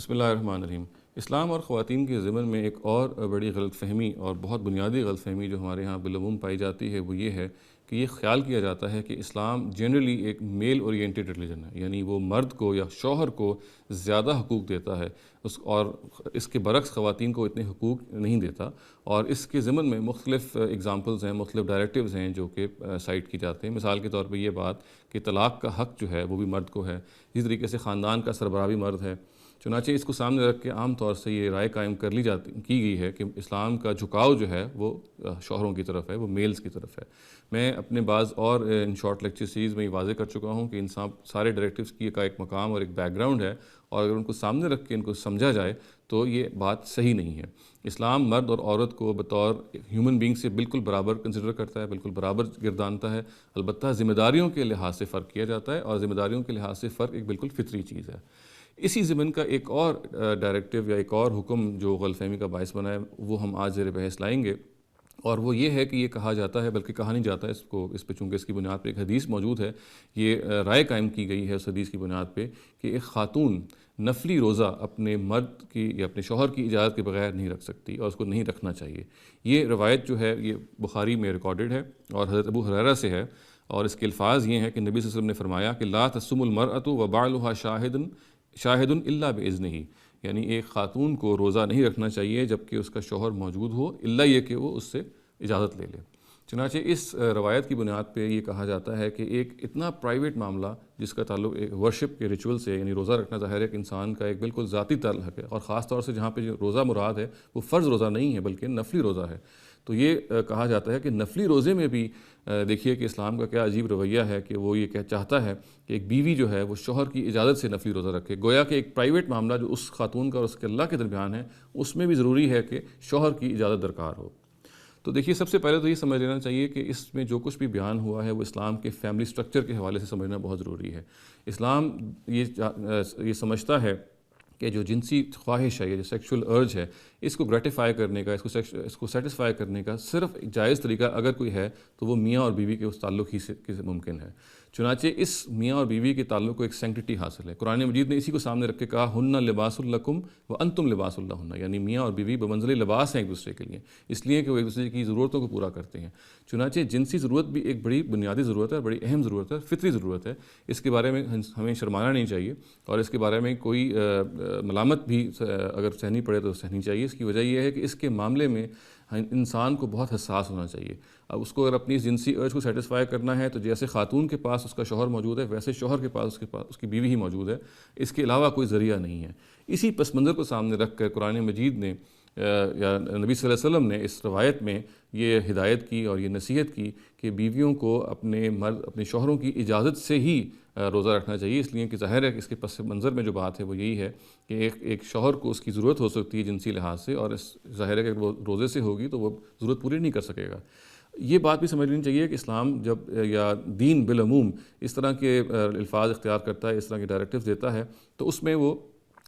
بسم اللہ الرحمن الرحیم۔ اسلام اور خواتین کے ضمن میں ایک اور بڑی غلط فہمی اور بہت بنیادی غلط فہمی جو ہمارے ہاں بالعموم پائی جاتی ہے وہ یہ ہے کہ یہ خیال کیا جاتا ہے کہ اسلام جنرلی ایک میل اورینٹیڈ ریلیجن ہے، یعنی وہ مرد کو یا شوہر کو زیادہ حقوق دیتا ہے اور اس کے برعکس خواتین کو اتنے حقوق نہیں دیتا، اور اس کے ضمن میں مختلف اگزامپلز ہیں، مختلف ڈائریکٹیوز ہیں جو کہ سائٹ کی جاتے ہیں۔ مثال کے طور پہ یہ بات کہ طلاق کا حق جو ہے وہ بھی مرد کو ہے، اسی طریقے سے خاندان کا سربراہ بھی مرد ہے۔ چنانچہ اس کو سامنے رکھ کے عام طور سے یہ رائے قائم کی گئی ہے کہ اسلام کا جھکاؤ جو ہے وہ شوہروں کی طرف ہے، وہ میلز کی طرف ہے۔ میں اپنے بعض اور ان شارٹ لیکچر سیریز میں یہ واضح کر چکا ہوں کہ ان سارے ڈائریکٹیوز کی کا ایک مقام اور ایک بیک گراؤنڈ ہے، اور اگر ان کو سامنے رکھ کے ان کو سمجھا جائے تو یہ بات صحیح نہیں ہے۔ اسلام مرد اور عورت کو بطور ہیومن بینگ سے بالکل برابر کنسیڈر کرتا ہے، بالکل برابر گردانتا ہے، البتہ ذمہ داریوں کے لحاظ سے فرق کیا جاتا ہے، اور ذمہ داریوں کے لحاظ سے فرق ایک بالکل فطری چیز ہے۔ اسی ضمن کا ایک اور ڈائریکٹیو یا ایک اور حکم جو غلط فہمی کا باعث بنا ہے وہ ہم آج زیر بحث لائیں گے، اور وہ یہ ہے کہ یہ کہا جاتا ہے، بلکہ کہا نہیں جاتا ہے اس پہ چونکہ اس کی بنیاد پہ ایک حدیث موجود ہے، یہ رائے قائم کی گئی ہے اس حدیث کی بنیاد پہ کہ ایک خاتون نفلی روزہ اپنے مرد کی یا اپنے شوہر کی اجازت کے بغیر نہیں رکھ سکتی، اور اس کو نہیں رکھنا چاہیے۔ یہ روایت جو ہے یہ بخاری میں ریکارڈڈ ہے اور حضرت ابو ہریرہ سے ہے، اور اس کے الفاظ یہ ہیں کہ نبی صلی اللہ علیہ وسلم نے فرمایا کہ لا تصم المرأۃ وبعلها شاہد الا باذنہ، یعنی ایک خاتون کو روزہ نہیں رکھنا چاہیے جبکہ اس کا شوہر موجود ہو، الا یہ کہ وہ اس سے اجازت لے لے۔ چنانچہ اس روایت کی بنیاد پہ یہ کہا جاتا ہے کہ ایک اتنا پرائیویٹ معاملہ جس کا تعلق ایک ورشپ کے ریچول سے، یعنی روزہ رکھنا ظاہر ہے کہ انسان کا ایک بالکل ذاتی تعلق ہے، اور خاص طور سے جہاں پہ جو روزہ مراد ہے وہ فرض روزہ نہیں ہے بلکہ نفلی روزہ ہے، تو یہ کہا جاتا ہے کہ نفلی روزے میں بھی دیکھیے کہ اسلام کا کیا عجیب رویہ ہے کہ وہ یہ چاہتا ہے کہ ایک بیوی جو ہے وہ شوہر کی اجازت سے نفلی روزہ رکھے، گویا کہ ایک پرائیویٹ معاملہ جو اس خاتون کا اور اس کے اللہ کے درمیان ہے اس میں بھی ضروری ہے کہ شوہر کی اجازت درکار ہو۔ تو دیکھیے سب سے پہلے تو یہ سمجھ لینا چاہیے کہ اس میں جو کچھ بھی بیان ہوا ہے وہ اسلام کے فیملی سٹرکچر کے حوالے سے سمجھنا بہت ضروری ہے۔ اسلام یہ سمجھتا ہے کہ جو جنسی خواہش ہے، یہ جو سیکشول ارج ہے، اس کو گریٹیفائی کرنے کا، اس کو سیٹسفائی کرنے کا صرف جائز طریقہ اگر کوئی ہے تو وہ میاں اور بیوی کے اس تعلق ہی سے ممکن ہے۔ چنانچہ اس میاں اور بیوی کے تعلق کو ایک سینکٹیٹی حاصل ہے۔ قرآن مجید نے اسی کو سامنے رکھ کے کہا ہن لباس لکم وانتم لباس لہن، یعنی میاں اور بیوی بمنزل لباس ہیں ایک دوسرے کے لیے، اس لیے کہ وہ ایک دوسرے کی ضرورتوں کو پورا کرتے ہیں۔ چنانچہ جنسی ضرورت بھی ایک بڑی بنیادی ضرورت ہے، بڑی اہم ضرورت ہے، فطری ضرورت ہے، اس کے بارے میں ہمیں شرمانا نہیں چاہیے، اور اس کے بارے میں کوئی ملامت بھی اگر سہنی پڑے تو سہنی چاہیے۔ اس کی وجہ یہ ہے کہ اس کے معاملے میں انسان کو بہت حساس ہونا چاہیے۔ اب اس کو اگر اپنی جنسی ارج کو سیٹسفائی کرنا ہے تو جیسے خاتون کے پاس اس کا شوہر موجود ہے ویسے شوہر کے پاس اس کی بیوی ہی موجود ہے، اس کے علاوہ کوئی ذریعہ نہیں ہے۔ اسی پس منظر کو سامنے رکھ کر قرآن مجید نے یا نبی صلی اللہ علیہ وسلم نے اس روایت میں یہ ہدایت کی اور یہ نصیحت کی کہ بیویوں کو اپنے شوہروں کی اجازت سے ہی روزہ رکھنا چاہیے، اس لیے کہ ظاہر ہے کہ اس کے پس منظر میں جو بات ہے وہ یہی ہے کہ ایک شوہر کو اس کی ضرورت ہو سکتی ہے جنسی لحاظ سے، اور ظاہر ہے کہ وہ روزے سے ہوگی تو وہ ضرورت پوری نہیں کر سکے گا۔ یہ بات بھی سمجھ لینی چاہیے کہ اسلام جب یا دین بالعموم اس طرح کے الفاظ اختیار کرتا ہے، اس طرح کے ڈائریکٹیوز دیتا ہے تو اس میں وہ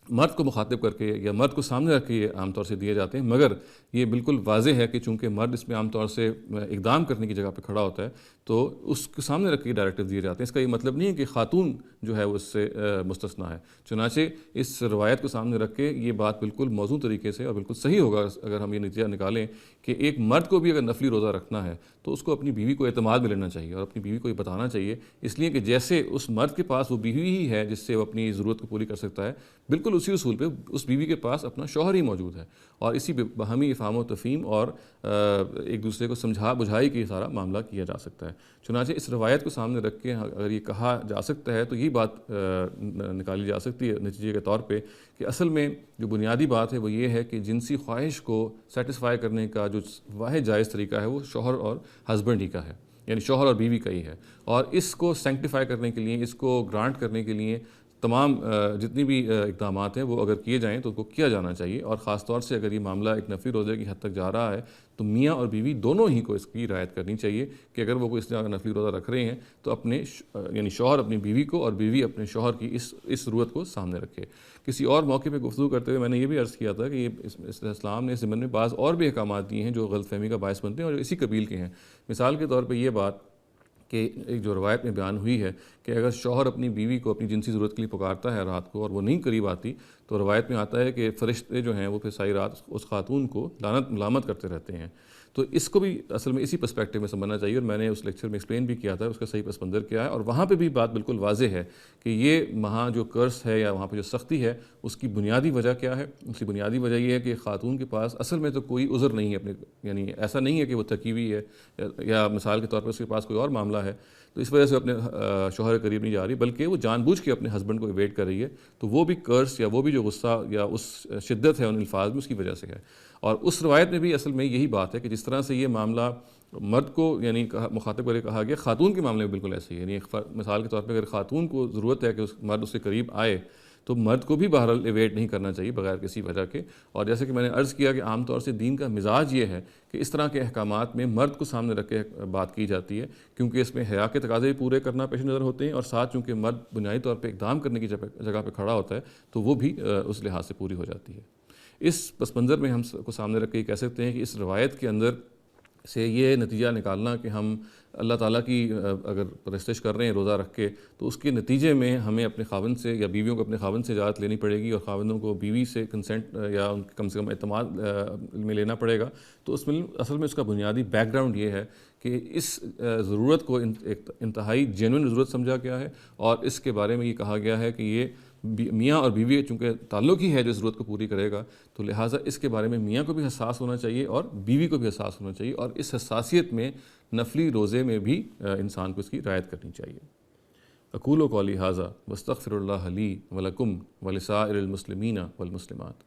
مرد کو مخاطب کر کے یا مرد کو سامنے رکھ کے یہ عام طور سے دیے جاتے ہیں، مگر یہ بالکل واضح ہے کہ چونکہ مرد اس میں عام طور سے اقدام کرنے کی جگہ پہ کھڑا ہوتا ہے تو اس کے سامنے رکھ کے دیے جاتے ہیں۔ اس کا یہ مطلب نہیں ہے کہ خاتون جو ہے وہ اس سے مستثنیٰ ہے۔ چنانچہ اس روایت کو سامنے رکھ کے یہ بات بالکل موزوں طریقے سے اور بالکل صحیح ہوگا اگر ہم یہ نتیجہ نکالیں کہ ایک مرد کو بھی اگر نفلی روزہ رکھنا ہے تو اس کو اپنی بیوی کو اعتماد میں لینا چاہیے اور اپنی بیوی کو یہ بتانا چاہیے، اس لیے کہ جیسے اس مرد کے پاس وہ بیوی ہی ہے جس سے وہ اپنی ضرورت کو پوری کر سکتا ہے، بالکل اسی اصول پہ اس بیوی کے پاس اپنا شوہر ہی موجود ہے، اور اسی باہمی افہام و تفہیم اور ایک دوسرے کو سمجھا بجھائی کے سارا معاملہ کیا جا سکتا ہے۔ چنانچہ اس روایت کو سامنے رکھ کے اگر یہ کہا جا سکتا ہے تو یہ بات نکالی جا سکتی ہے نتیجے کے طور پہ کہ اصل میں جو بنیادی بات ہے وہ یہ ہے کہ جنسی خواہش کو سیٹسفائی کرنے کا جو واحد جائز طریقہ ہے وہ شوہر اور ہسبینڈ ہی کا ہے، یعنی شوہر اور بیوی کا ہی ہے، اور اس کو سینکٹیفائی کرنے کے لیے، اس کو گرانٹ کرنے کے لیے تمام جتنی بھی اقدامات ہیں وہ اگر کیے جائیں تو ان کو کیا جانا چاہیے، اور خاص طور سے اگر یہ معاملہ ایک نفلی روزے کی حد تک جا رہا ہے تو میاں اور بیوی دونوں ہی کو اس کی رعایت کرنی چاہیے کہ اگر وہ کوئی اس طرح نفلی روزہ رکھ رہے ہیں تو اپنے یعنی شوہر اپنی بیوی کو اور بیوی اپنے شوہر کی اس ضرورت کو سامنے رکھے۔ کسی اور موقع پہ گفتگو کرتے ہوئے میں نے یہ بھی عرض کیا تھا کہ یہ اسلام نے اس ضمن میں بعض اور بھی احکامات دیے ہیں جو غلط فہمی کا باعث بنتے ہیں اور جو اسی قبیل کے ہیں۔ مثال کے طور پہ یہ بات کہ ایک جو روایت میں بیان ہوئی ہے کہ اگر شوہر اپنی بیوی کو اپنی جنسی ضرورت کے لیے پکارتا ہے رات کو اور وہ نہیں قریب آتی تو روایت میں آتا ہے کہ فرشتے جو ہیں وہ پھر ساری رات اس خاتون کو ملامت کرتے رہتے ہیں. تو اس کو بھی اصل میں اسی پرسپیکٹو میں سمجھنا چاہیے، اور میں نے اس لیکچر میں ایکسپلین بھی کیا تھا اس کا صحیح پس منظر کیا ہے، اور وہاں پہ بھی بات بالکل واضح ہے کہ یہ وہاں جو کرس ہے یا وہاں پہ جو سختی ہے اس کی بنیادی وجہ کیا ہے. اس کی بنیادی وجہ یہ ہے کہ خاتون کے پاس اصل میں تو کوئی عذر نہیں ہے اپنے، یعنی ایسا نہیں ہے کہ وہ تھکی ہوئی ہے یا مثال کے طور پر اس کے پاس کوئی اور معاملہ ہے تو اس وجہ سے اپنے شوہر کے قریب نہیں جا رہی، بلکہ وہ جان بوجھ کے اپنے ہسبینڈ کو ایویٹ کر رہی ہے. تو وہ بھی کرس یا وہ بھی جو غصہ یا اس شدت ہے ان الفاظ میں اس کی وجہ سے ہے. اور اس روایت میں بھی اصل میں یہی بات ہے کہ جس طرح سے یہ معاملہ مرد کو یعنی مخاطب کو کہا گیا، خاتون کے معاملے میں بالکل ایسے ہی ہے. یعنی مثال کے طور پہ اگر خاتون کو ضرورت ہے کہ مرد اس کے قریب آئے تو مرد کو بھی بہرحال ایویٹ نہیں کرنا چاہیے بغیر کسی وجہ کے. اور جیسے کہ میں نے عرض کیا کہ عام طور سے دین کا مزاج یہ ہے کہ اس طرح کے احکامات میں مرد کو سامنے رکھ کے بات کی جاتی ہے، کیونکہ اس میں حیا کے تقاضے بھی پورے کرنا پیش نظر ہوتے ہیں، اور ساتھ چونکہ مرد بنیادی طور پہ اقدام کرنے کی جگہ پہ کھڑا ہوتا ہے تو وہ بھی اس لحاظ سے پوری ہو جاتی ہے. اس پس منظر میں ہم کو سامنے رکھ کے یہ کہہ سکتے ہیں کہ اس روایت کے اندر سے یہ نتیجہ نکالنا کہ ہم اللہ تعالیٰ کی اگر پرستش کر رہے ہیں روزہ رکھ کے تو اس کے نتیجے میں ہمیں اپنے خاوند سے یا بیویوں کو اپنے خاوند سے اجازت لینی پڑے گی، اور خاوندوں کو بیوی سے کنسنٹ یا ان کم سے کم اعتماد میں لینا پڑے گا. تو اس میں اصل میں اس کا بنیادی بیک گراؤنڈ یہ ہے کہ اس ضرورت کو ایک انتہائی جینوئن ضرورت سمجھا گیا ہے، اور اس کے بارے میں یہ کہا گیا ہے کہ یہ میاں اور بیوی چونکہ تعلق ہی ہے جو ضرورت کو پوری کرے گا، تو لہٰذا اس کے بارے میں میاں کو بھی حساس ہونا چاہیے اور بیوی کو بھی حساس ہونا چاہیے، اور اس حساسیت میں نفلی روزے میں بھی انسان کو اس کی رعایت کرنی چاہیے. اقول قولی ھذا واستغفر اللہ لی ولکم ولسائر المسلمین والمسلمات.